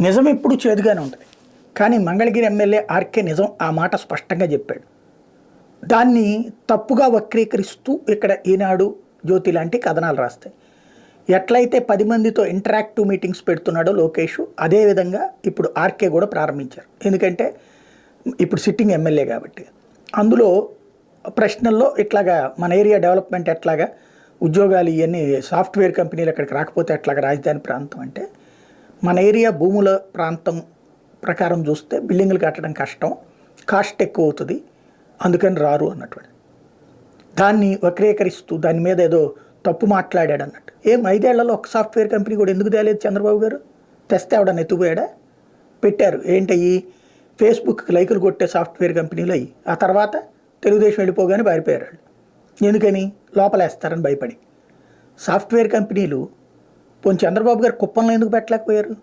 నిజం ఎప్పుడు చేదుగానే ఉంటుంది. కానీ మంగళగిరి ఎమ్మెల్యే ఆర్కే నిజం ఆ మాట స్పష్టంగా చెప్పాడు. దాన్ని తప్పుగా వక్రీకరిస్తూ ఇక్కడ ఈనాడు, జ్యోతి లాంటి కథనాలు రాస్తాయి. ఎట్లయితే 10 మందితో ఇంటరాక్టివ్ మీటింగ్స్ పెడుతున్నాడో లోకేష్, అదేవిధంగా ఇప్పుడు ఆర్కే కూడా ప్రారంభించారు. ఎందుకంటే ఇప్పుడు సిట్టింగ్ ఎమ్మెల్యే కాబట్టి అందులో ప్రశ్నల్లో ఇట్లాగా మన ఏరియా డెవలప్మెంట్ ఎట్లాగా, ఉద్యోగాలు ఇవన్నీ సాఫ్ట్వేర్ కంపెనీలు అక్కడికి రాకపోతే ఎట్లాగా రాజధాని ప్రాంతం అంటే, మన ఏరియా భూముల ప్రాంతం ప్రకారం చూస్తే బిల్డింగులు కట్టడం కష్టం, కాస్ట్ ఎక్కువ అవుతుంది, అందుకని రారు అన్నటువంటి దాన్ని వక్రీకరిస్తూ దాని మీద ఏదో తప్పు మాట్లాడాడు అన్నట్టు. 5 ఏళ్లలో ఒక సాఫ్ట్వేర్ కంపెనీ కూడా ఎందుకు తేలేదు చంద్రబాబు గారు? తెస్తే ఆవిడ ఎత్తుపోయాడా? పెట్టారు. ఏంటయ్యి? ఫేస్బుక్కి లైకులు కొట్టే సాఫ్ట్వేర్ కంపెనీలు అయ్యి. ఆ తర్వాత తెలుగుదేశం వెళ్ళిపోగానే పారిపోయారు వాళ్ళు. ఎందుకని? లోపలేస్తారని భయపడి. సాఫ్ట్వేర్ కంపెనీలు పోనీ చంద్రబాబు గారు కుప్పంలో ఎందుకు పెట్టలేకపోయారు?